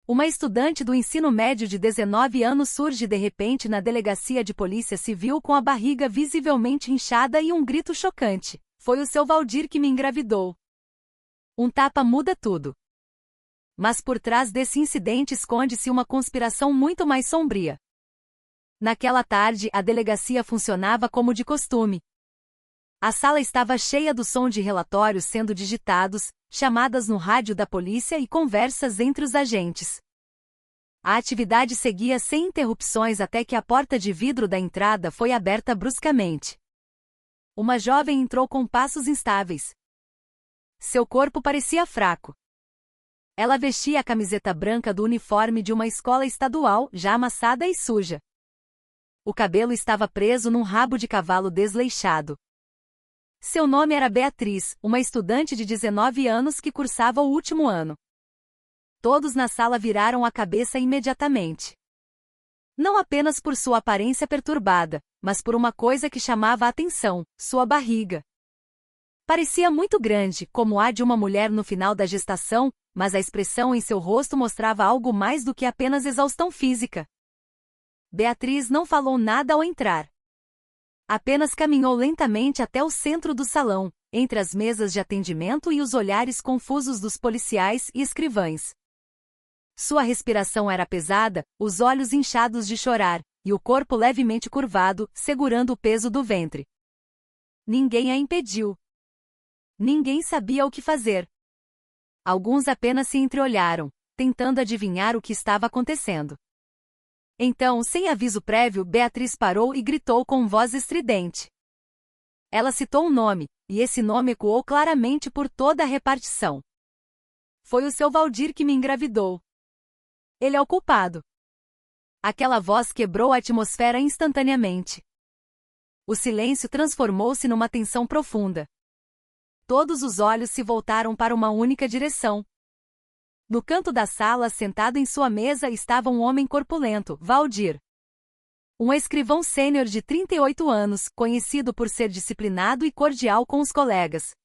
Uma estudante do ensino médio de 19 anos surge de repente na delegacia de polícia civil com a barriga visivelmente inchada e um grito chocante. Foi o seu Valdir que me engravidou. Um tapa muda tudo. Mas por trás desse incidente esconde-se uma conspiração muito mais sombria. Naquela tarde, a delegacia funcionava como de costume. A sala estava cheia do som de relatórios sendo digitados, chamadas no rádio da polícia e conversas entre os agentes. A atividade seguia sem interrupções até que a porta de vidro da entrada foi aberta bruscamente. Uma jovem entrou com passos instáveis. Seu corpo parecia fraco. Ela vestia a camiseta branca do uniforme de uma escola estadual, já amassada e suja. O cabelo estava preso num rabo de cavalo desleixado. Seu nome era Beatriz, uma estudante de 19 anos que cursava o último ano. Todos na sala viraram a cabeça imediatamente. Não apenas por sua aparência perturbada, mas por uma coisa que chamava a atenção: sua barriga. Parecia muito grande, como a de uma mulher no final da gestação, mas a expressão em seu rosto mostrava algo mais do que apenas exaustão física. Beatriz não falou nada ao entrar. Apenas caminhou lentamente até o centro do salão, entre as mesas de atendimento e os olhares confusos dos policiais e escrivães. Sua respiração era pesada, os olhos inchados de chorar, e o corpo levemente curvado, segurando o peso do ventre. Ninguém a impediu. Ninguém sabia o que fazer. Alguns apenas se entreolharam, tentando adivinhar o que estava acontecendo. Então, sem aviso prévio, Beatriz parou e gritou com voz estridente. Ela citou um nome, e esse nome ecoou claramente por toda a repartição. Foi o seu Valdir que me engravidou. Ele é o culpado. Aquela voz quebrou a atmosfera instantaneamente. O silêncio transformou-se numa tensão profunda. Todos os olhos se voltaram para uma única direção. No canto da sala, sentado em sua mesa, estava um homem corpulento, Valdir. Um escrivão sênior de 38 anos, conhecido por ser disciplinado e cordial com os colegas.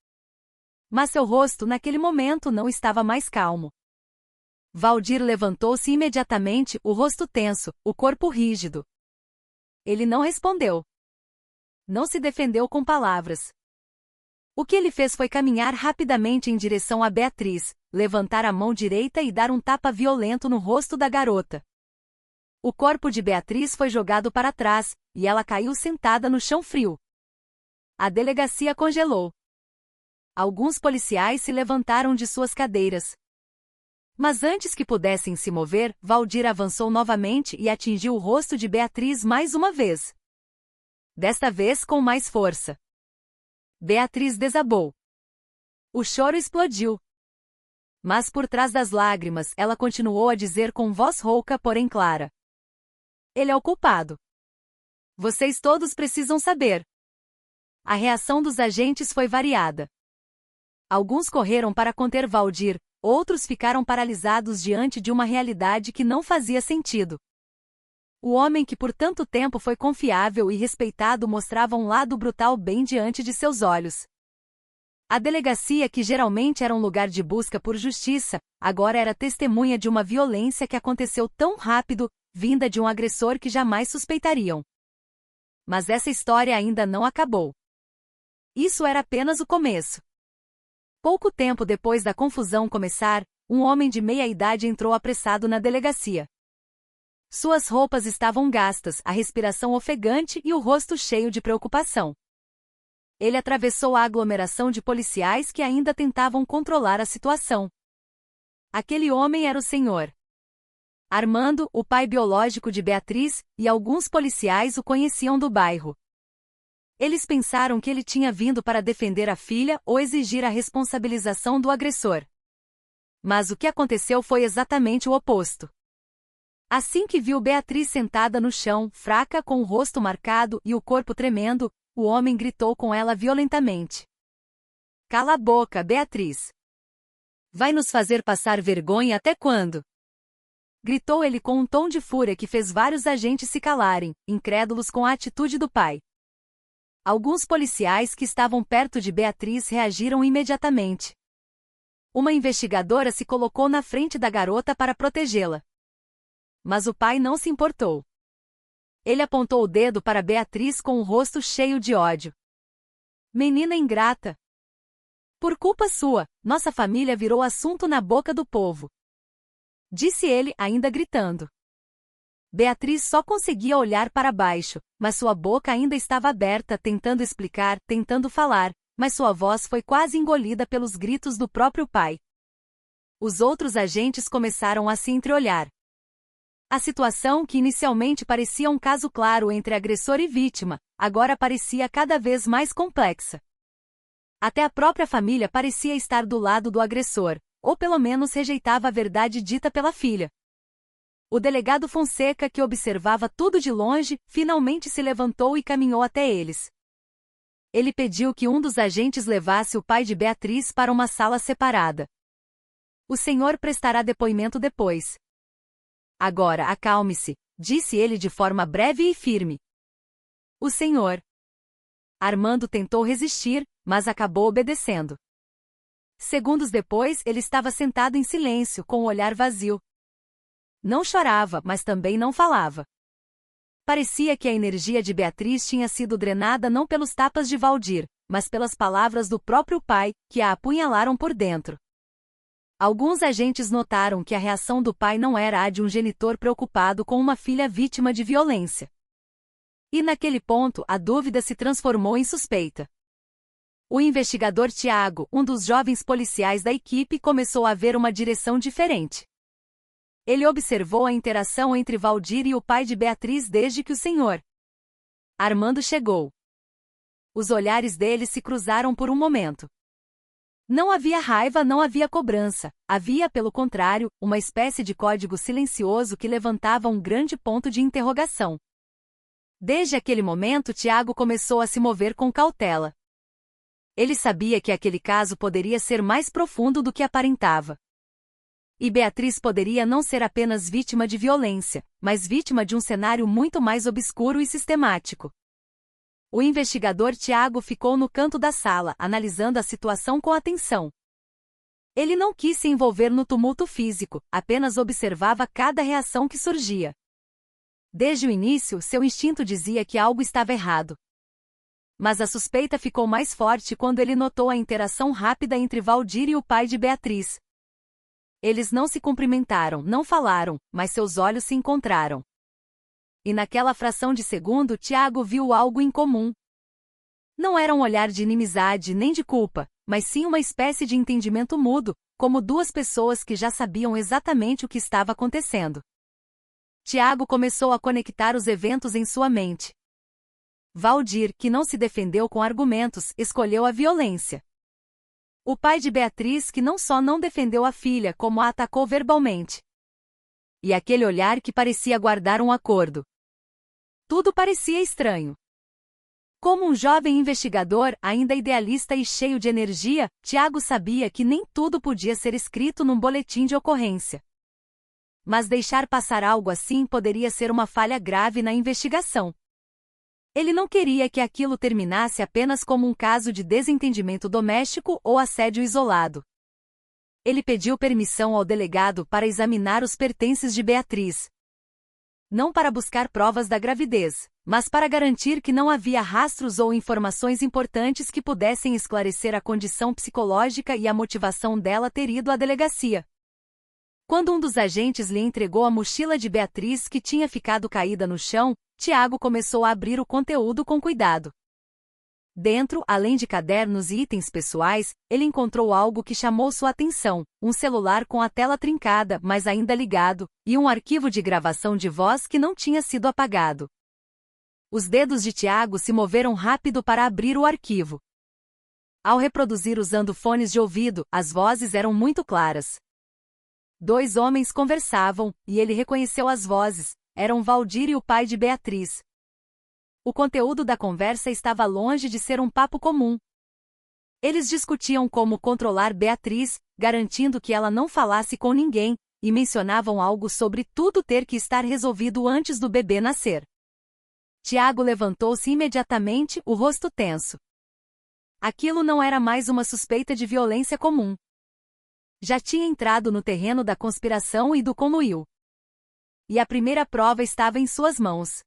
Mas seu rosto, naquele momento, não estava mais calmo. Valdir levantou-se imediatamente, o rosto tenso, o corpo rígido. Ele não respondeu. Não se defendeu com palavras. O que ele fez foi caminhar rapidamente em direção a Beatriz, levantar a mão direita e dar um tapa violento no rosto da garota. O corpo de Beatriz foi jogado para trás, e ela caiu sentada no chão frio. A delegacia congelou. Alguns policiais se levantaram de suas cadeiras. Mas antes que pudessem se mover, Valdir avançou novamente e atingiu o rosto de Beatriz mais uma vez. Desta vez com mais força. Beatriz desabou. O choro explodiu. Mas por trás das lágrimas, ela continuou a dizer com voz rouca, porém clara: ele é o culpado. Vocês todos precisam saber. A reação dos agentes foi variada. Alguns correram para conter Valdir, outros ficaram paralisados diante de uma realidade que não fazia sentido. O homem que por tanto tempo foi confiável e respeitado mostrava um lado brutal bem diante de seus olhos. A delegacia, que geralmente era um lugar de busca por justiça, agora era testemunha de uma violência que aconteceu tão rápido, vinda de um agressor que jamais suspeitariam. Mas essa história ainda não acabou. Isso era apenas o começo. Pouco tempo depois da confusão começar, um homem de meia idade entrou apressado na delegacia. Suas roupas estavam gastas, a respiração ofegante e o rosto cheio de preocupação. Ele atravessou a aglomeração de policiais que ainda tentavam controlar a situação. Aquele homem era o Sr. Armando, o pai biológico de Beatriz, e alguns policiais o conheciam do bairro. Eles pensaram que ele tinha vindo para defender a filha ou exigir a responsabilização do agressor. Mas o que aconteceu foi exatamente o oposto. Assim que viu Beatriz sentada no chão, fraca, com o rosto marcado e o corpo tremendo, o homem gritou com ela violentamente: cala a boca, Beatriz! Vai nos fazer passar vergonha até quando? Gritou ele com um tom de fúria que fez vários agentes se calarem, incrédulos com a atitude do pai. Alguns policiais que estavam perto de Beatriz reagiram imediatamente. Uma investigadora se colocou na frente da garota para protegê-la. Mas o pai não se importou. Ele apontou o dedo para Beatriz com o rosto cheio de ódio. Menina ingrata! Por culpa sua, nossa família virou assunto na boca do povo. Disse ele, ainda gritando. Beatriz só conseguia olhar para baixo, mas sua boca ainda estava aberta, tentando explicar, tentando falar, mas sua voz foi quase engolida pelos gritos do próprio pai. Os outros agentes começaram a se entreolhar. A situação, que inicialmente parecia um caso claro entre agressor e vítima, agora parecia cada vez mais complexa. Até a própria família parecia estar do lado do agressor, ou pelo menos rejeitava a verdade dita pela filha. O delegado Fonseca, que observava tudo de longe, finalmente se levantou e caminhou até eles. Ele pediu que um dos agentes levasse o pai de Beatriz para uma sala separada. O senhor prestará depoimento depois. Agora, acalme-se, disse ele de forma breve e firme. O senhor. Armando tentou resistir, mas acabou obedecendo. Segundos depois, ele estava sentado em silêncio, com o olhar vazio. Não chorava, mas também não falava. Parecia que a energia de Beatriz tinha sido drenada não pelos tapas de Valdir, mas pelas palavras do próprio pai, que a apunhalaram por dentro. Alguns agentes notaram que a reação do pai não era a de um genitor preocupado com uma filha vítima de violência. E naquele ponto, a dúvida se transformou em suspeita. O investigador Tiago, um dos jovens policiais da equipe, começou a ver uma direção diferente. Ele observou a interação entre Valdir e o pai de Beatriz desde que o senhor Armando chegou. Os olhares deles se cruzaram por um momento. Não havia raiva, não havia cobrança, havia, pelo contrário, uma espécie de código silencioso que levantava um grande ponto de interrogação. Desde aquele momento, Tiago começou a se mover com cautela. Ele sabia que aquele caso poderia ser mais profundo do que aparentava. E Beatriz poderia não ser apenas vítima de violência, mas vítima de um cenário muito mais obscuro e sistemático. O investigador Tiago ficou no canto da sala, analisando a situação com atenção. Ele não quis se envolver no tumulto físico, apenas observava cada reação que surgia. Desde o início, seu instinto dizia que algo estava errado. Mas a suspeita ficou mais forte quando ele notou a interação rápida entre Valdir e o pai de Beatriz. Eles não se cumprimentaram, não falaram, mas seus olhos se encontraram. E naquela fração de segundo, Tiago viu algo incomum. Não era um olhar de inimizade nem de culpa, mas sim uma espécie de entendimento mudo, como duas pessoas que já sabiam exatamente o que estava acontecendo. Tiago começou a conectar os eventos em sua mente. Valdir, que não se defendeu com argumentos, escolheu a violência. O pai de Beatriz, que não só não defendeu a filha, como a atacou verbalmente. E aquele olhar que parecia guardar um acordo. Tudo parecia estranho. Como um jovem investigador, ainda idealista e cheio de energia, Tiago sabia que nem tudo podia ser escrito num boletim de ocorrência. Mas deixar passar algo assim poderia ser uma falha grave na investigação. Ele não queria que aquilo terminasse apenas como um caso de desentendimento doméstico ou assédio isolado. Ele pediu permissão ao delegado para examinar os pertences de Beatriz. Não para buscar provas da gravidez, mas para garantir que não havia rastros ou informações importantes que pudessem esclarecer a condição psicológica e a motivação dela ter ido à delegacia. Quando um dos agentes lhe entregou a mochila de Beatriz, que tinha ficado caída no chão, Tiago começou a abrir o conteúdo com cuidado. Dentro, além de cadernos e itens pessoais, ele encontrou algo que chamou sua atenção: um celular com a tela trincada, mas ainda ligado, e um arquivo de gravação de voz que não tinha sido apagado. Os dedos de Tiago se moveram rápido para abrir o arquivo. Ao reproduzir usando fones de ouvido, as vozes eram muito claras. Dois homens conversavam, e ele reconheceu as vozes. Eram Valdir e o pai de Beatriz. O conteúdo da conversa estava longe de ser um papo comum. Eles discutiam como controlar Beatriz, garantindo que ela não falasse com ninguém, e mencionavam algo sobre tudo ter que estar resolvido antes do bebê nascer. Tiago levantou-se imediatamente, o rosto tenso. Aquilo não era mais uma suspeita de violência comum. Já tinha entrado no terreno da conspiração e do conluio. E a primeira prova estava em suas mãos.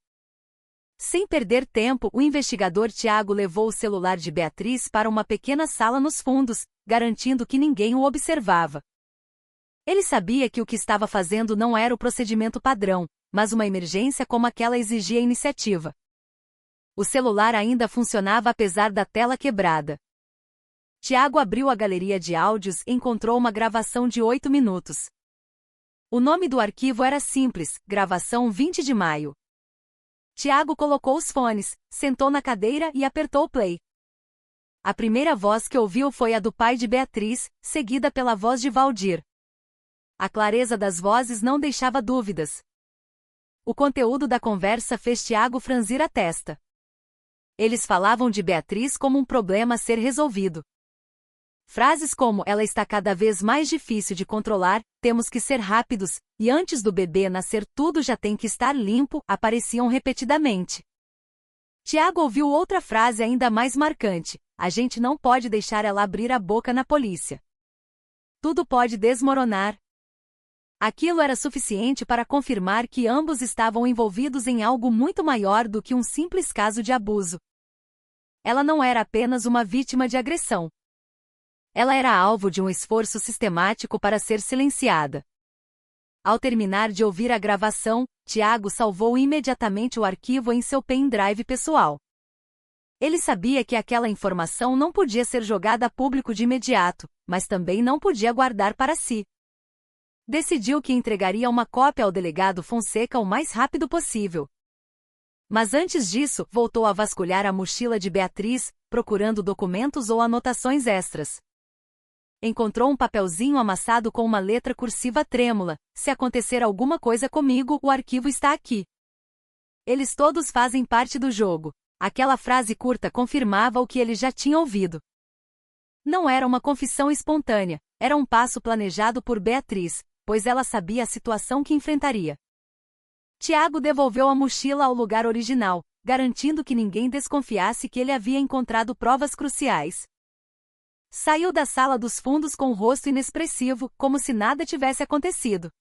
Sem perder tempo, o investigador Tiago levou o celular de Beatriz para uma pequena sala nos fundos, garantindo que ninguém o observava. Ele sabia que o que estava fazendo não era o procedimento padrão, mas uma emergência como aquela exigia iniciativa. O celular ainda funcionava apesar da tela quebrada. Tiago abriu a galeria de áudios e encontrou uma gravação de 8 minutos. O nome do arquivo era simples, gravação 20 de maio. Tiago colocou os fones, sentou na cadeira e apertou o play. A primeira voz que ouviu foi a do pai de Beatriz, seguida pela voz de Valdir. A clareza das vozes não deixava dúvidas. O conteúdo da conversa fez Tiago franzir a testa. Eles falavam de Beatriz como um problema a ser resolvido. Frases como "ela está cada vez mais difícil de controlar, temos que ser rápidos, e antes do bebê nascer tudo já tem que estar limpo" apareciam repetidamente. Tiago ouviu outra frase ainda mais marcante: "a gente não pode deixar ela abrir a boca na polícia. Tudo pode desmoronar." Aquilo era suficiente para confirmar que ambos estavam envolvidos em algo muito maior do que um simples caso de abuso. Ela não era apenas uma vítima de agressão. Ela era alvo de um esforço sistemático para ser silenciada. Ao terminar de ouvir a gravação, Tiago salvou imediatamente o arquivo em seu pendrive pessoal. Ele sabia que aquela informação não podia ser jogada a público de imediato, mas também não podia guardar para si. Decidiu que entregaria uma cópia ao delegado Fonseca o mais rápido possível. Mas antes disso, voltou a vasculhar a mochila de Beatriz, procurando documentos ou anotações extras. Encontrou um papelzinho amassado com uma letra cursiva trêmula: "Se acontecer alguma coisa comigo, o arquivo está aqui." Eles todos fazem parte do jogo. Aquela frase curta confirmava o que ele já tinha ouvido. Não era uma confissão espontânea, era um passo planejado por Beatriz, pois ela sabia a situação que enfrentaria. Tiago devolveu a mochila ao lugar original, garantindo que ninguém desconfiasse que ele havia encontrado provas cruciais. Saiu da sala dos fundos com o rosto inexpressivo, como se nada tivesse acontecido.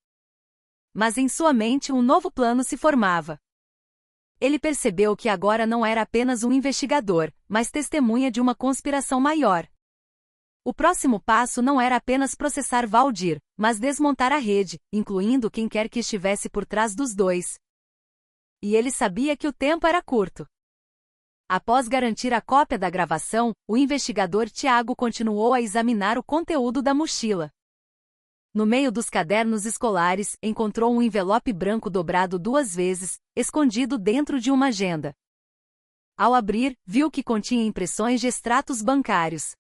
Mas em sua mente um novo plano se formava. Ele percebeu que agora não era apenas um investigador, mas testemunha de uma conspiração maior. O próximo passo não era apenas processar Valdir, mas desmontar a rede, incluindo quem quer que estivesse por trás dos dois. E ele sabia que o tempo era curto. Após garantir a cópia da gravação, o investigador Tiago continuou a examinar o conteúdo da mochila. No meio dos cadernos escolares, encontrou um envelope branco dobrado 2 vezes, escondido dentro de uma agenda. Ao abrir, viu que continha impressões de extratos bancários.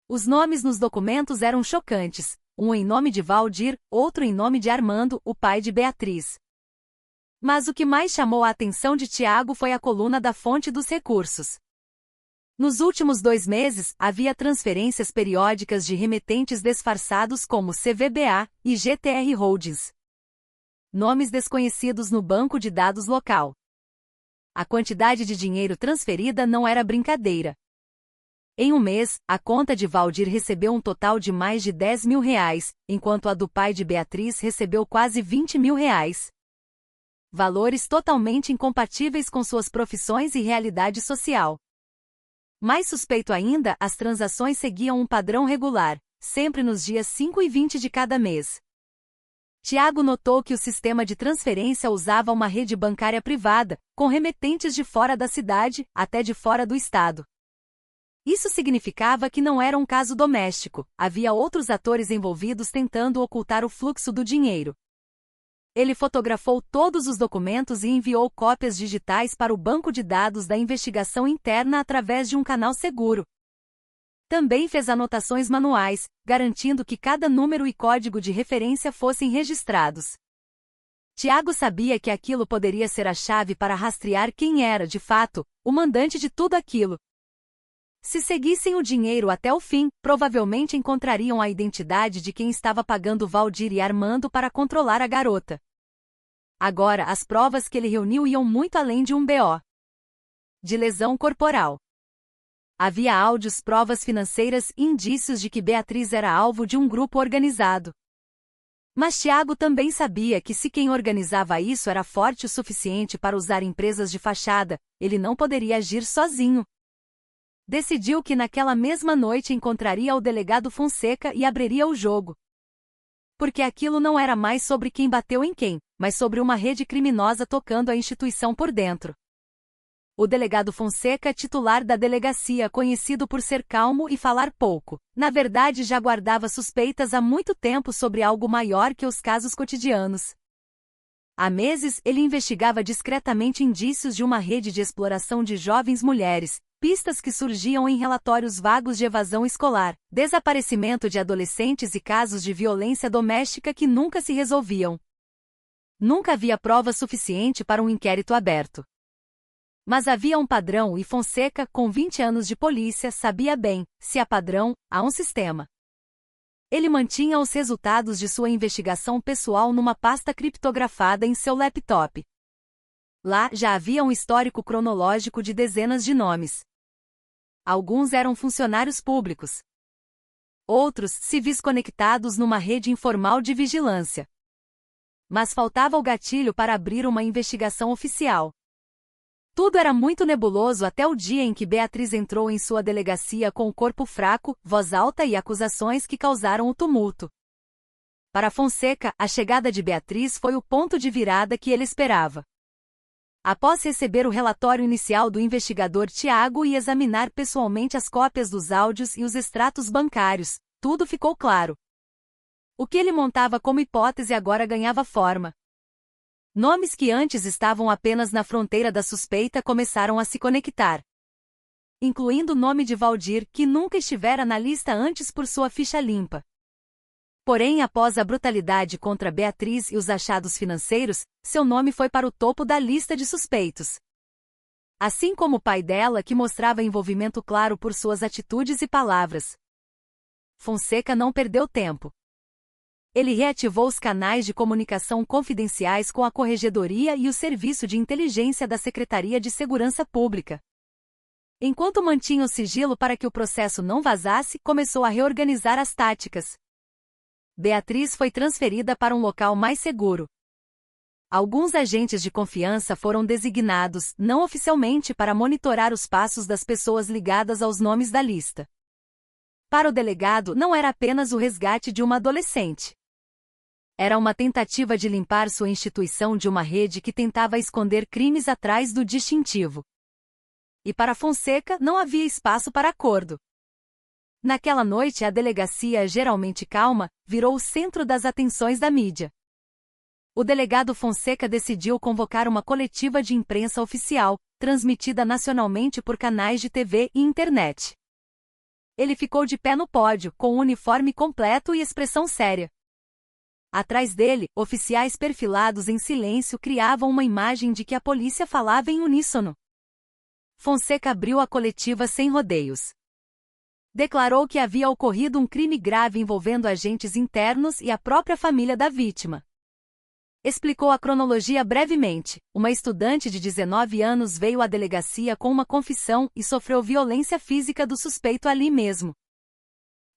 Os nomes nos documentos eram chocantes, um em nome de Valdir, outro em nome de Armando, o pai de Beatriz. Mas o que mais chamou a atenção de Tiago foi a coluna da fonte dos recursos. Nos últimos 2 meses, havia transferências periódicas de remetentes disfarçados como CVBA e GTR Holdings. Nomes desconhecidos no banco de dados local. A quantidade de dinheiro transferida não era brincadeira. Em um mês, a conta de Valdir recebeu um total de mais de R$10 mil, enquanto a do pai de Beatriz recebeu quase R$20 mil. Valores totalmente incompatíveis com suas profissões e realidade social. Mais suspeito ainda, as transações seguiam um padrão regular, sempre nos dias 5 e 20 de cada mês. Tiago notou que o sistema de transferência usava uma rede bancária privada, com remetentes de fora da cidade, até de fora do estado. Isso significava que não era um caso doméstico, havia outros atores envolvidos tentando ocultar o fluxo do dinheiro. Ele fotografou todos os documentos e enviou cópias digitais para o banco de dados da investigação interna através de um canal seguro. Também fez anotações manuais, garantindo que cada número e código de referência fossem registrados. Tiago sabia que aquilo poderia ser a chave para rastrear quem era, de fato, o mandante de tudo aquilo. Se seguissem o dinheiro até o fim, provavelmente encontrariam a identidade de quem estava pagando Valdir e Armando para controlar a garota. Agora, as provas que ele reuniu iam muito além de um BO de lesão corporal. Havia áudios, provas financeiras e indícios de que Beatriz era alvo de um grupo organizado. Mas Tiago também sabia que se quem organizava isso era forte o suficiente para usar empresas de fachada, ele não poderia agir sozinho. Decidiu que naquela mesma noite encontraria o delegado Fonseca e abriria o jogo. Porque aquilo não era mais sobre quem bateu em quem, mas sobre uma rede criminosa tocando a instituição por dentro. O delegado Fonseca, titular da delegacia, conhecido por ser calmo e falar pouco, na verdade já guardava suspeitas há muito tempo sobre algo maior que os casos cotidianos. Há meses ele investigava discretamente indícios de uma rede de exploração de jovens mulheres, pistas que surgiam em relatórios vagos de evasão escolar, desaparecimento de adolescentes e casos de violência doméstica que nunca se resolviam. Nunca havia prova suficiente para um inquérito aberto. Mas havia um padrão e Fonseca, com 20 anos de polícia, sabia bem, se há padrão, há um sistema. Ele mantinha os resultados de sua investigação pessoal numa pasta criptografada em seu laptop. Lá já havia um histórico cronológico de dezenas de nomes. Alguns eram funcionários públicos. Outros, civis conectados numa rede informal de vigilância. Mas faltava o gatilho para abrir uma investigação oficial. Tudo era muito nebuloso até o dia em que Beatriz entrou em sua delegacia com o corpo fraco, voz alta e acusações que causaram o tumulto. Para Fonseca, a chegada de Beatriz foi o ponto de virada que ele esperava. Após receber o relatório inicial do investigador Tiago e examinar pessoalmente as cópias dos áudios e os extratos bancários, tudo ficou claro. O que ele montava como hipótese agora ganhava forma. Nomes que antes estavam apenas na fronteira da suspeita começaram a se conectar. Incluindo o nome de Valdir, que nunca estivera na lista antes por sua ficha limpa. Porém, após a brutalidade contra Beatriz e os achados financeiros, seu nome foi para o topo da lista de suspeitos. Assim como o pai dela, que mostrava envolvimento claro por suas atitudes e palavras. Fonseca não perdeu tempo. Ele reativou os canais de comunicação confidenciais com a Corregedoria e o Serviço de Inteligência da Secretaria de Segurança Pública. Enquanto mantinha o sigilo para que o processo não vazasse, começou a reorganizar as táticas. Beatriz foi transferida para um local mais seguro. Alguns agentes de confiança foram designados, não oficialmente, para monitorar os passos das pessoas ligadas aos nomes da lista. Para o delegado, não era apenas o resgate de uma adolescente. Era uma tentativa de limpar sua instituição de uma rede que tentava esconder crimes atrás do distintivo. E para Fonseca não havia espaço para acordo. Naquela noite a delegacia, geralmente calma, virou o centro das atenções da mídia. O delegado Fonseca decidiu convocar uma coletiva de imprensa oficial, transmitida nacionalmente por canais de TV e internet. Ele ficou de pé no pódio, com o uniforme completo e expressão séria. Atrás dele, oficiais perfilados em silêncio criavam uma imagem de que a polícia falava em uníssono. Fonseca abriu a coletiva sem rodeios. Declarou que havia ocorrido um crime grave envolvendo agentes internos e a própria família da vítima. Explicou a cronologia brevemente. Uma estudante de 19 anos veio à delegacia com uma confissão e sofreu violência física do suspeito ali mesmo.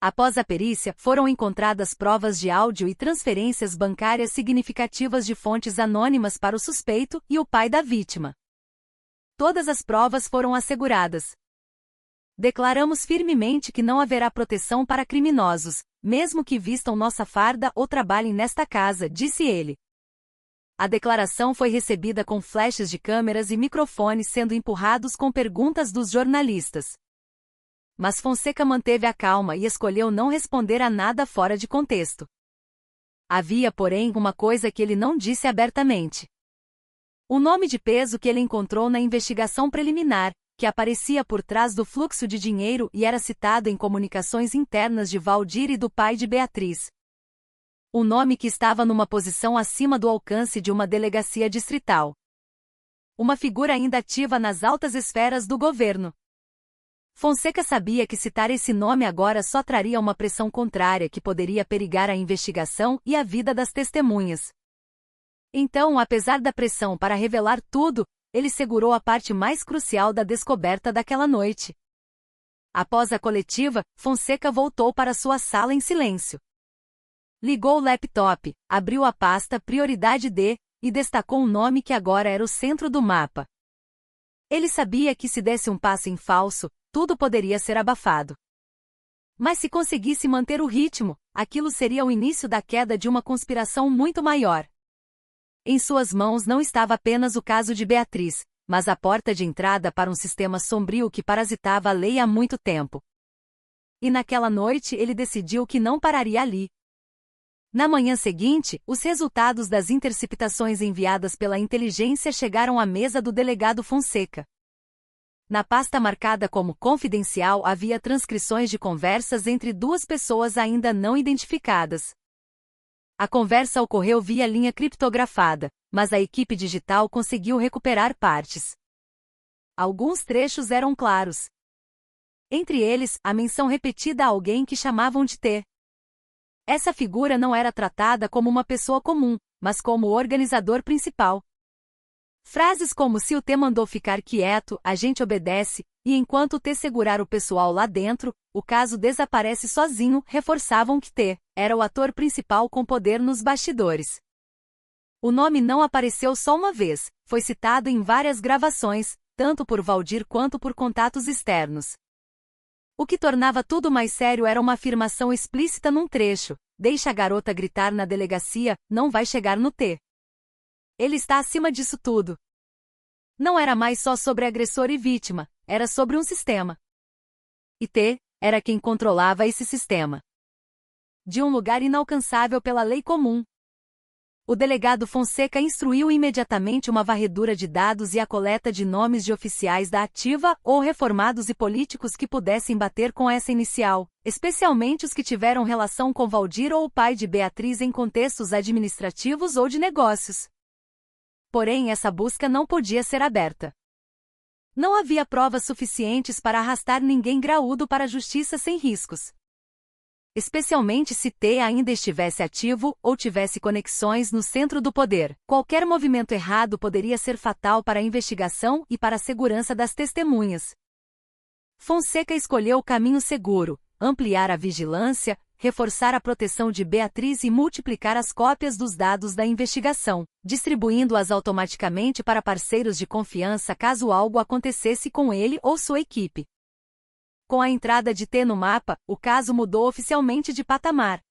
Após a perícia, foram encontradas provas de áudio e transferências bancárias significativas de fontes anônimas para o suspeito e o pai da vítima. Todas as provas foram asseguradas. Declaramos firmemente que não haverá proteção para criminosos, mesmo que vistam nossa farda ou trabalhem nesta casa, disse ele. A declaração foi recebida com flashes de câmeras e microfones sendo empurrados com perguntas dos jornalistas. Mas Fonseca manteve a calma e escolheu não responder a nada fora de contexto. Havia, porém, uma coisa que ele não disse abertamente. O nome de peso que ele encontrou na investigação preliminar, que aparecia por trás do fluxo de dinheiro e era citado em comunicações internas de Valdir e do pai de Beatriz. Um nome que estava numa posição acima do alcance de uma delegacia distrital. Uma figura ainda ativa nas altas esferas do governo. Fonseca sabia que citar esse nome agora só traria uma pressão contrária que poderia perigar a investigação e a vida das testemunhas. Então, apesar da pressão para revelar tudo, ele segurou a parte mais crucial da descoberta daquela noite. Após a coletiva, Fonseca voltou para sua sala em silêncio. Ligou o laptop, abriu a pasta Prioridade D e destacou um nome que agora era o centro do mapa. Ele sabia que se desse um passo em falso, tudo poderia ser abafado. Mas se conseguisse manter o ritmo, aquilo seria o início da queda de uma conspiração muito maior. Em suas mãos não estava apenas o caso de Beatriz, mas a porta de entrada para um sistema sombrio que parasitava a lei há muito tempo. E naquela noite ele decidiu que não pararia ali. Na manhã seguinte, os resultados das interceptações enviadas pela inteligência chegaram à mesa do delegado Fonseca. Na pasta marcada como confidencial havia transcrições de conversas entre duas pessoas ainda não identificadas. A conversa ocorreu via linha criptografada, mas a equipe digital conseguiu recuperar partes. Alguns trechos eram claros. Entre eles, a menção repetida a alguém que chamavam de T. Essa figura não era tratada como uma pessoa comum, mas como o organizador principal. Frases como "se o T mandou ficar quieto, a gente obedece", e "enquanto o T segurar o pessoal lá dentro, o caso desaparece sozinho", reforçavam que T era o ator principal com poder nos bastidores. O nome não apareceu só uma vez, foi citado em várias gravações, tanto por Valdir quanto por contatos externos. O que tornava tudo mais sério era uma afirmação explícita num trecho: "Deixa a garota gritar na delegacia, não vai chegar no T. Ele está acima disso tudo." Não era mais só sobre agressor e vítima, era sobre um sistema. E T era quem controlava esse sistema. De um lugar inalcançável pela lei comum. O delegado Fonseca instruiu imediatamente uma varredura de dados e a coleta de nomes de oficiais da ativa ou reformados e políticos que pudessem bater com essa inicial, especialmente os que tiveram relação com Valdir ou o pai de Beatriz em contextos administrativos ou de negócios. Porém, essa busca não podia ser aberta. Não havia provas suficientes para arrastar ninguém graúdo para a justiça sem riscos. Especialmente se T ainda estivesse ativo ou tivesse conexões no centro do poder. Qualquer movimento errado poderia ser fatal para a investigação e para a segurança das testemunhas. Fonseca escolheu o caminho seguro: ampliar a vigilância, reforçar a proteção de Beatriz e multiplicar as cópias dos dados da investigação, distribuindo-as automaticamente para parceiros de confiança caso algo acontecesse com ele ou sua equipe. Com a entrada de T no mapa, o caso mudou oficialmente de patamar.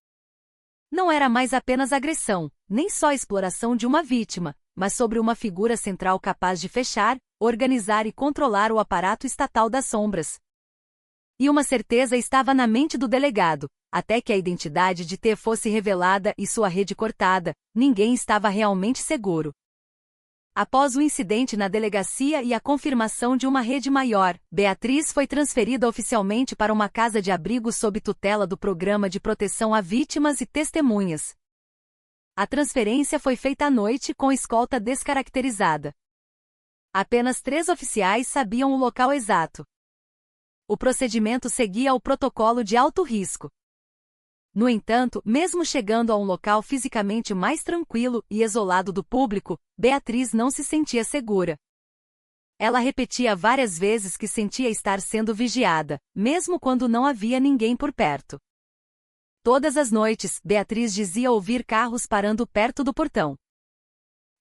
Não era mais apenas agressão, nem só exploração de uma vítima, mas sobre uma figura central capaz de fechar, organizar e controlar o aparato estatal das sombras. E uma certeza estava na mente do delegado: até que a identidade de T fosse revelada e sua rede cortada, ninguém estava realmente seguro. Após o incidente na delegacia e a confirmação de uma rede maior, Beatriz foi transferida oficialmente para uma casa de abrigo sob tutela do Programa de Proteção a Vítimas e Testemunhas. A transferência foi feita à noite com escolta descaracterizada. Apenas 3 oficiais sabiam o local exato. O procedimento seguia o protocolo de alto risco. No entanto, mesmo chegando a um local fisicamente mais tranquilo e isolado do público, Beatriz não se sentia segura. Ela repetia várias vezes que sentia estar sendo vigiada, mesmo quando não havia ninguém por perto. Todas as noites, Beatriz dizia ouvir carros parando perto do portão.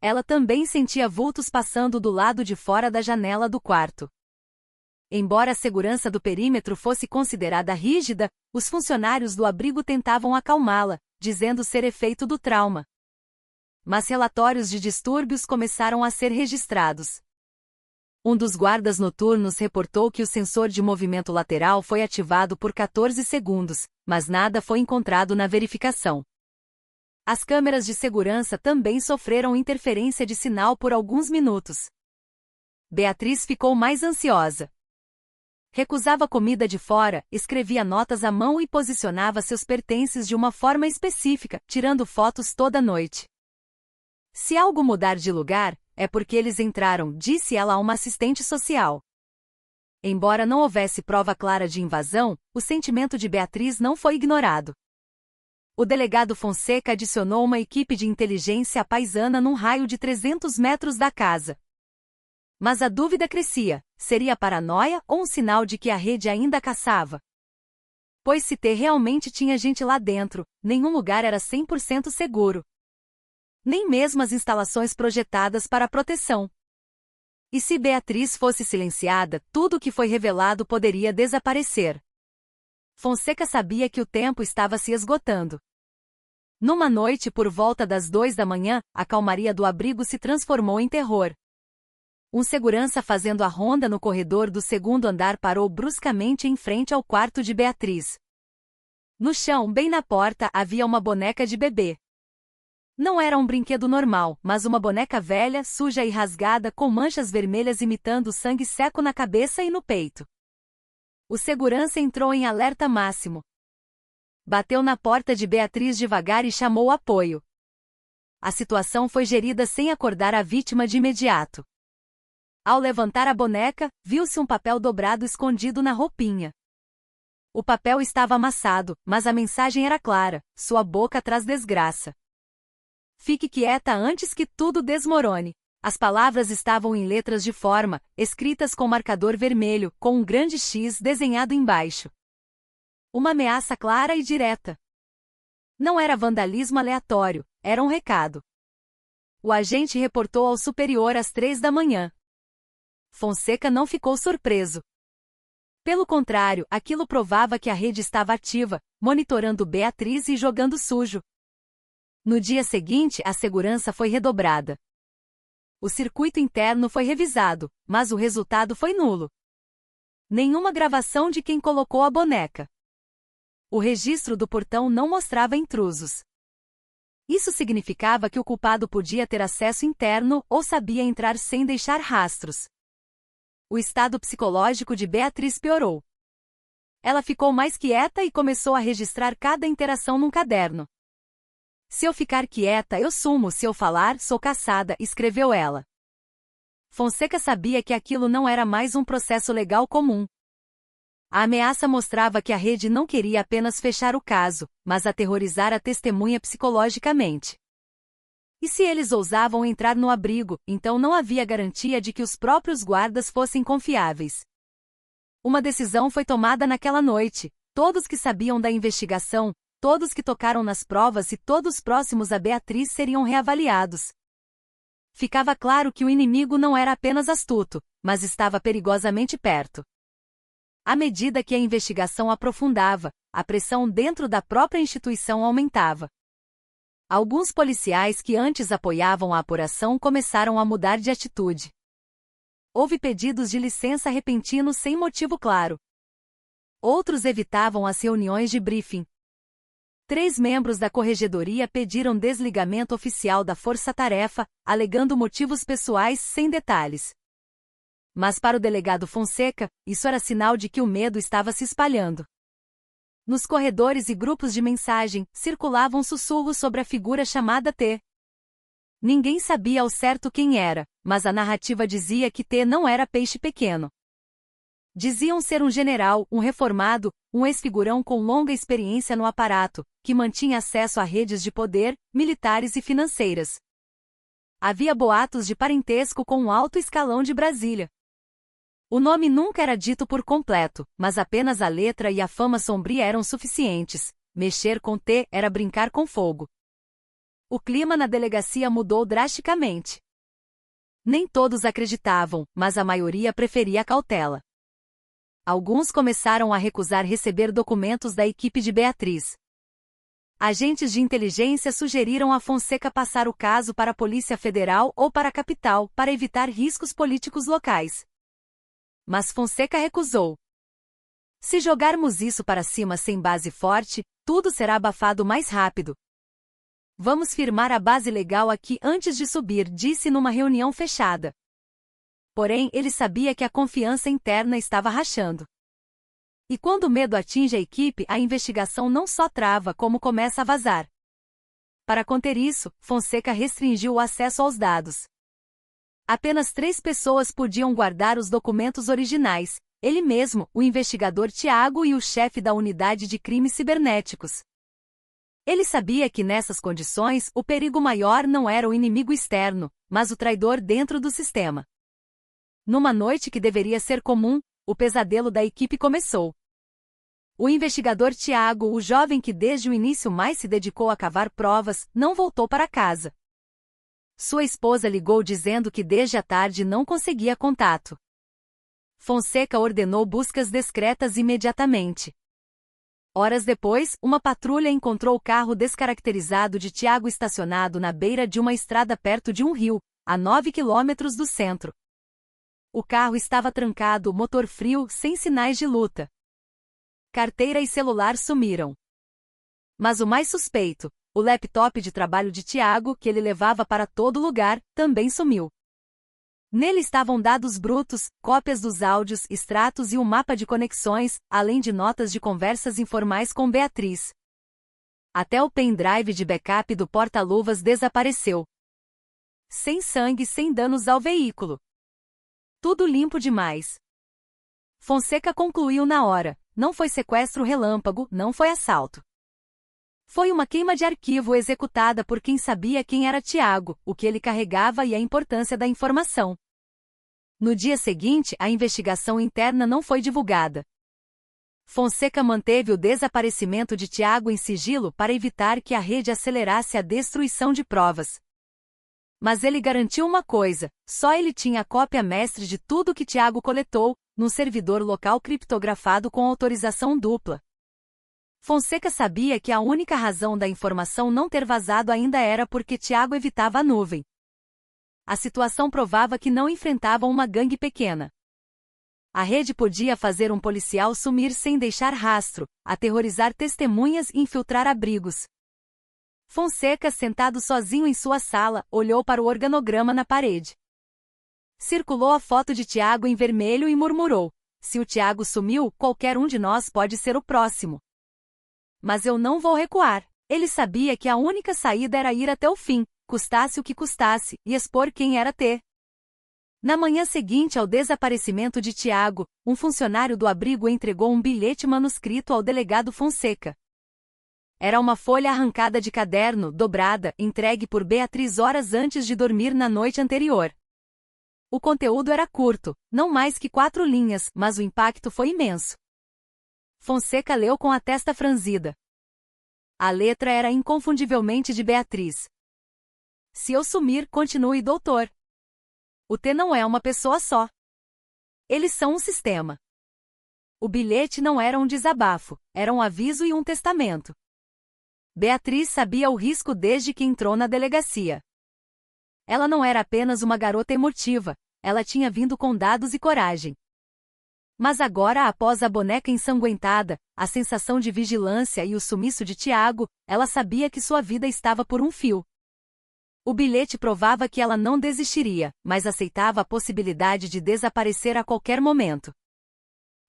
Ela também sentia vultos passando do lado de fora da janela do quarto. Embora a segurança do perímetro fosse considerada rígida, os funcionários do abrigo tentavam acalmá-la, dizendo ser efeito do trauma. Mas relatórios de distúrbios começaram a ser registrados. Um dos guardas noturnos reportou que o sensor de movimento lateral foi ativado por 14 segundos, mas nada foi encontrado na verificação. As câmeras de segurança também sofreram interferência de sinal por alguns minutos. Beatriz ficou mais ansiosa. Recusava comida de fora, escrevia notas à mão e posicionava seus pertences de uma forma específica, tirando fotos toda noite. "Se algo mudar de lugar, é porque eles entraram", disse ela a uma assistente social. Embora não houvesse prova clara de invasão, o sentimento de Beatriz não foi ignorado. O delegado Fonseca adicionou uma equipe de inteligência paisana num raio de 300 metros da casa. Mas a dúvida crescia: seria paranoia ou um sinal de que a rede ainda caçava? Pois se T realmente tinha gente lá dentro, nenhum lugar era 100% seguro. Nem mesmo as instalações projetadas para a proteção. E se Beatriz fosse silenciada, tudo o que foi revelado poderia desaparecer. Fonseca sabia que o tempo estava se esgotando. Numa noite por volta das 2 da manhã, a calmaria do abrigo se transformou em terror. Um segurança fazendo a ronda no corredor do segundo andar parou bruscamente em frente ao quarto de Beatriz. No chão, bem na porta, havia uma boneca de bebê. Não era um brinquedo normal, mas uma boneca velha, suja e rasgada, com manchas vermelhas imitando sangue seco na cabeça e no peito. O segurança entrou em alerta máximo. Bateu na porta de Beatriz devagar e chamou apoio. A situação foi gerida sem acordar a vítima de imediato. Ao levantar a boneca, viu-se um papel dobrado escondido na roupinha. O papel estava amassado, mas a mensagem era clara: sua boca traz desgraça. Fique quieta antes que tudo desmorone. As palavras estavam em letras de forma, escritas com marcador vermelho, com um grande X desenhado embaixo. Uma ameaça clara e direta. Não era vandalismo aleatório, era um recado. O agente reportou ao superior às 3 da manhã. Fonseca não ficou surpreso. Pelo contrário, aquilo provava que a rede estava ativa, monitorando Beatriz e jogando sujo. No dia seguinte, a segurança foi redobrada. O circuito interno foi revisado, mas o resultado foi nulo. Nenhuma gravação de quem colocou a boneca. O registro do portão não mostrava intrusos. Isso significava que o culpado podia ter acesso interno ou sabia entrar sem deixar rastros. O estado psicológico de Beatriz piorou. Ela ficou mais quieta e começou a registrar cada interação num caderno. Se eu ficar quieta, eu sumo, se eu falar, sou caçada, escreveu ela. Fonseca sabia que aquilo não era mais um processo legal comum. A ameaça mostrava que a rede não queria apenas fechar o caso, mas aterrorizar a testemunha psicologicamente. E se eles ousavam entrar no abrigo, então não havia garantia de que os próprios guardas fossem confiáveis. Uma decisão foi tomada naquela noite: todos que sabiam da investigação, todos que tocaram nas provas e todos próximos a Beatriz seriam reavaliados. Ficava claro que o inimigo não era apenas astuto, mas estava perigosamente perto. À medida que a investigação aprofundava, a pressão dentro da própria instituição aumentava. Alguns policiais que antes apoiavam a apuração começaram a mudar de atitude. Houve pedidos de licença repentinos sem motivo claro. Outros evitavam as reuniões de briefing. 3 membros da corregedoria pediram desligamento oficial da força-tarefa, alegando motivos pessoais sem detalhes. Mas para o delegado Fonseca, isso era sinal de que o medo estava se espalhando. Nos corredores e grupos de mensagem, circulavam sussurros sobre a figura chamada T. Ninguém sabia ao certo quem era, mas a narrativa dizia que T não era peixe pequeno. Diziam ser um general, um reformado, um ex-figurão com longa experiência no aparato, que mantinha acesso a redes de poder, militares e financeiras. Havia boatos de parentesco com um alto escalão de Brasília. O nome nunca era dito por completo, mas apenas a letra e a fama sombria eram suficientes. Mexer com T era brincar com fogo. O clima na delegacia mudou drasticamente. Nem todos acreditavam, mas a maioria preferia a cautela. Alguns começaram a recusar receber documentos da equipe de Beatriz. Agentes de inteligência sugeriram a Fonseca passar o caso para a Polícia Federal ou para a capital, para evitar riscos políticos locais. Mas Fonseca recusou. Se jogarmos isso para cima sem base forte, tudo será abafado mais rápido. Vamos firmar a base legal aqui antes de subir, disse numa reunião fechada. Porém, ele sabia que a confiança interna estava rachando. E quando o medo atinge a equipe, a investigação não só trava como começa a vazar. Para conter isso, Fonseca restringiu o acesso aos dados. Apenas 3 pessoas podiam guardar os documentos originais: ele mesmo, o investigador Tiago e o chefe da unidade de crimes cibernéticos. Ele sabia que nessas condições, o perigo maior não era o inimigo externo, mas o traidor dentro do sistema. Numa noite que deveria ser comum, o pesadelo da equipe começou. O investigador Tiago, o jovem que desde o início mais se dedicou a cavar provas, não voltou para casa. Sua esposa ligou dizendo que desde a tarde não conseguia contato. Fonseca ordenou buscas discretas imediatamente. Horas depois, uma patrulha encontrou o carro descaracterizado de Tiago estacionado na beira de uma estrada perto de um rio, a 9 quilômetros do centro. O carro estava trancado, motor frio, sem sinais de luta. Carteira e celular sumiram. Mas o mais suspeito, o laptop de trabalho de Tiago, que ele levava para todo lugar, também sumiu. Nele estavam dados brutos, cópias dos áudios, extratos e um mapa de conexões, além de notas de conversas informais com Beatriz. Até o pendrive de backup do porta-luvas desapareceu. Sem sangue, sem danos ao veículo. Tudo limpo demais. Fonseca concluiu na hora: não foi sequestro relâmpago, não foi assalto. Foi uma queima de arquivo executada por quem sabia quem era Tiago, o que ele carregava e a importância da informação. No dia seguinte, a investigação interna não foi divulgada. Fonseca manteve o desaparecimento de Tiago em sigilo para evitar que a rede acelerasse a destruição de provas. Mas ele garantiu uma coisa: só ele tinha a cópia mestre de tudo que Tiago coletou, num servidor local criptografado com autorização dupla. Fonseca sabia que a única razão da informação não ter vazado ainda era porque Tiago evitava a nuvem. A situação provava que não enfrentavam uma gangue pequena. A rede podia fazer um policial sumir sem deixar rastro, aterrorizar testemunhas e infiltrar abrigos. Fonseca, sentado sozinho em sua sala, olhou para o organograma na parede. Circulou a foto de Tiago em vermelho e murmurou: se o Tiago sumiu, qualquer um de nós pode ser o próximo. Mas eu não vou recuar. Ele sabia que a única saída era ir até o fim, custasse o que custasse, e expor quem era T. Na manhã seguinte ao desaparecimento de Tiago, um funcionário do abrigo entregou um bilhete manuscrito ao delegado Fonseca. Era uma folha arrancada de caderno, dobrada, entregue por Beatriz horas antes de dormir na noite anterior. O conteúdo era curto, não mais que 4 linhas, mas o impacto foi imenso. Fonseca leu com a testa franzida. A letra era inconfundivelmente de Beatriz. Se eu sumir, continue doutor. O T não é uma pessoa só. Eles são um sistema. O bilhete não era um desabafo, era um aviso e um testamento. Beatriz sabia o risco desde que entrou na delegacia. Ela não era apenas uma garota emotiva, ela tinha vindo com dados e coragem. Mas agora, após a boneca ensanguentada, a sensação de vigilância e o sumiço de Tiago, ela sabia que sua vida estava por um fio. O bilhete provava que ela não desistiria, mas aceitava a possibilidade de desaparecer a qualquer momento.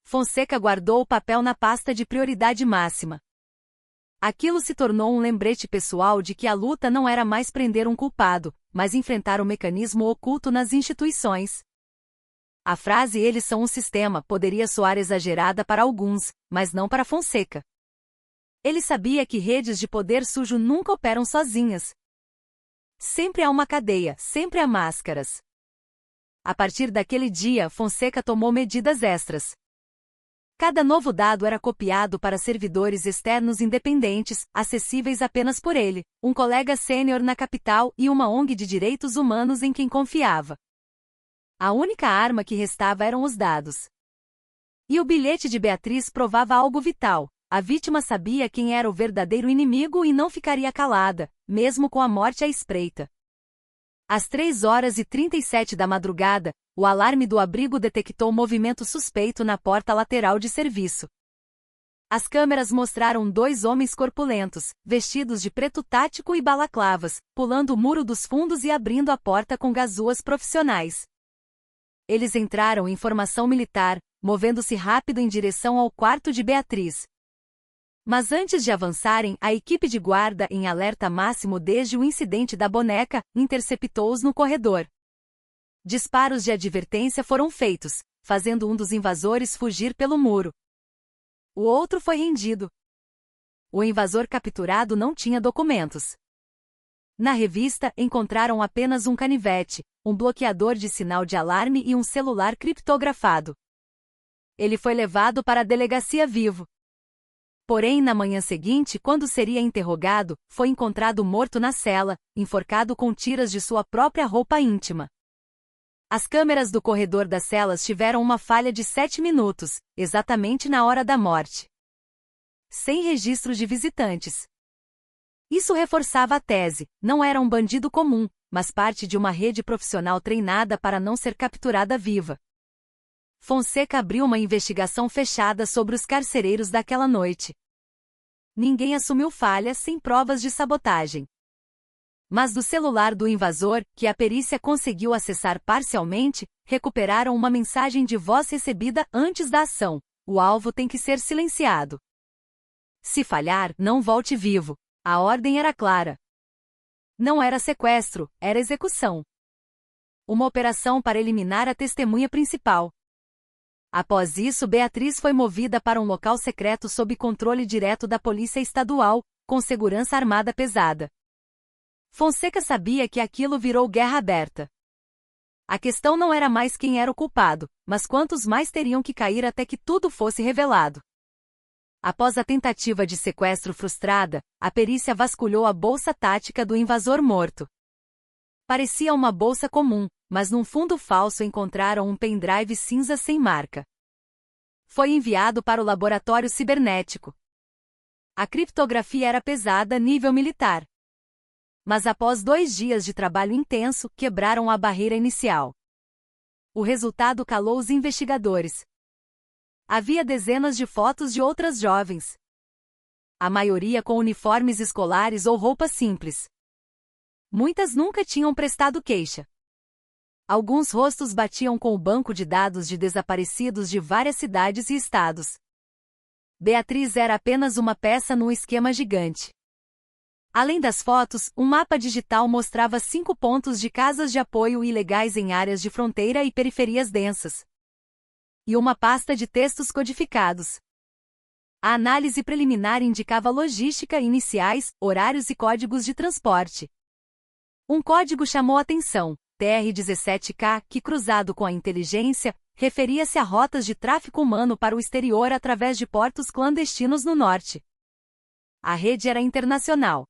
Fonseca guardou o papel na pasta de prioridade máxima. Aquilo se tornou um lembrete pessoal de que a luta não era mais prender um culpado, mas enfrentar o mecanismo oculto nas instituições. A frase "eles são um sistema" poderia soar exagerada para alguns, mas não para Fonseca. Ele sabia que redes de poder sujo nunca operam sozinhas. Sempre há uma cadeia, sempre há máscaras. A partir daquele dia, Fonseca tomou medidas extras. Cada novo dado era copiado para servidores externos independentes, acessíveis apenas por ele, um colega sênior na capital e uma ONG de direitos humanos em quem confiava. A única arma que restava eram os dados. E o bilhete de Beatriz provava algo vital: a vítima sabia quem era o verdadeiro inimigo e não ficaria calada, mesmo com a morte à espreita. Às 3h37 da madrugada, o alarme do abrigo detectou movimento suspeito na porta lateral de serviço. As câmeras mostraram 2 homens corpulentos, vestidos de preto tático e balaclavas, pulando o muro dos fundos e abrindo a porta com gazúas profissionais. Eles entraram em formação militar, movendo-se rápido em direção ao quarto de Beatriz. Mas antes de avançarem, a equipe de guarda, em alerta máximo desde o incidente da boneca, interceptou-os no corredor. Disparos de advertência foram feitos, fazendo um dos invasores fugir pelo muro. O outro foi rendido. O invasor capturado não tinha documentos. Na revista, encontraram apenas um canivete, um bloqueador de sinal de alarme e um celular criptografado. Ele foi levado para a delegacia vivo. Porém, na manhã seguinte, quando seria interrogado, foi encontrado morto na cela, enforcado com tiras de sua própria roupa íntima. As câmeras do corredor das celas tiveram uma falha de 7 minutos, exatamente na hora da morte. Sem registro de visitantes. Isso reforçava a tese: não era um bandido comum, mas parte de uma rede profissional treinada para não ser capturada viva. Fonseca abriu uma investigação fechada sobre os carcereiros daquela noite. Ninguém assumiu falha sem provas de sabotagem. Mas do celular do invasor, que a perícia conseguiu acessar parcialmente, recuperaram uma mensagem de voz recebida antes da ação: o alvo tem que ser silenciado. Se falhar, não volte vivo. A ordem era clara. Não era sequestro, era execução. Uma operação para eliminar a testemunha principal. Após isso, Beatriz foi movida para um local secreto sob controle direto da Polícia Estadual, com segurança armada pesada. Fonseca sabia que aquilo virou guerra aberta. A questão não era mais quem era o culpado, mas quantos mais teriam que cair até que tudo fosse revelado. Após a tentativa de sequestro frustrada, a perícia vasculhou a bolsa tática do invasor morto. Parecia uma bolsa comum, mas num fundo falso encontraram um pendrive cinza sem marca. Foi enviado para o laboratório cibernético. A criptografia era pesada, nível militar. Mas após 2 dias de trabalho intenso, quebraram a barreira inicial. O resultado calou os investigadores. Havia dezenas de fotos de outras jovens. A maioria com uniformes escolares ou roupas simples. Muitas nunca tinham prestado queixa. Alguns rostos batiam com o banco de dados de desaparecidos de várias cidades e estados. Beatriz era apenas uma peça num esquema gigante. Além das fotos, um mapa digital mostrava 5 pontos de casas de apoio ilegais em áreas de fronteira e periferias densas. E uma pasta de textos codificados. A análise preliminar indicava logística iniciais, horários e códigos de transporte. Um código chamou atenção: TR-17K, que cruzado com a inteligência, referia-se a rotas de tráfico humano para o exterior através de portos clandestinos no norte. A rede era internacional.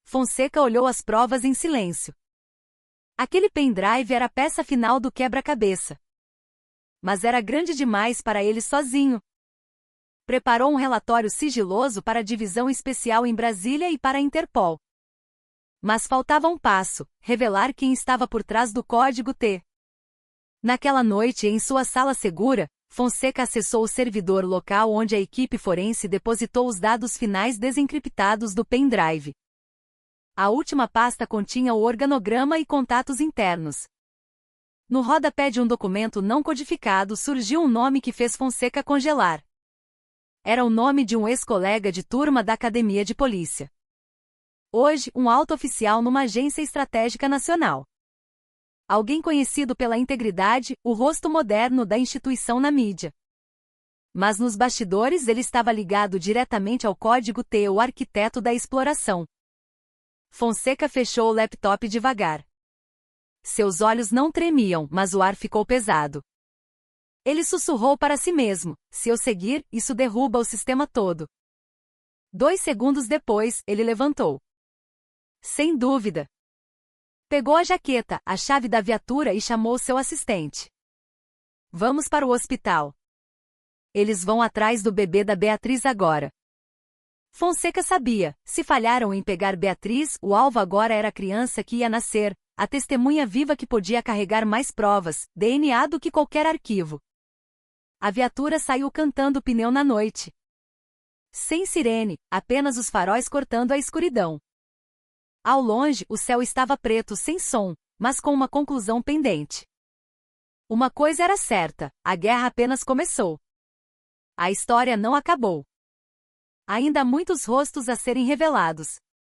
Fonseca olhou as provas em silêncio. Aquele pendrive era a peça final do quebra-cabeça. Mas era grande demais para ele sozinho. Preparou um relatório sigiloso para a Divisão Especial em Brasília e para a Interpol. Mas faltava um passo: revelar quem estava por trás do código T. Naquela noite, em sua sala segura, Fonseca acessou o servidor local onde a equipe forense depositou os dados finais desencriptados do pendrive. A última pasta continha o organograma e contatos internos. No rodapé de um documento não codificado surgiu um nome que fez Fonseca congelar. Era o nome de um ex-colega de turma da Academia de Polícia. Hoje, um alto oficial numa agência estratégica nacional. Alguém conhecido pela integridade, o rosto moderno da instituição na mídia. Mas nos bastidores ele estava ligado diretamente ao código T, o arquiteto da exploração. Fonseca fechou o laptop devagar. Seus olhos não tremiam, mas o ar ficou pesado. Ele sussurrou para si mesmo: se eu seguir, isso derruba o sistema todo. 2 segundos depois, ele levantou. Sem dúvida. Pegou a jaqueta, a chave da viatura e chamou seu assistente. Vamos para o hospital. Eles vão atrás do bebê da Beatriz agora. Fonseca sabia: se falharam em pegar Beatriz, o alvo agora era a criança que ia nascer, a testemunha viva que podia carregar mais provas, DNA do que qualquer arquivo. A viatura saiu cantando pneu na noite. Sem sirene, apenas os faróis cortando a escuridão. Ao longe, o céu estava preto sem som, mas com uma conclusão pendente. Uma coisa era certa: a guerra apenas começou. A história não acabou. Ainda há muitos rostos a serem revelados.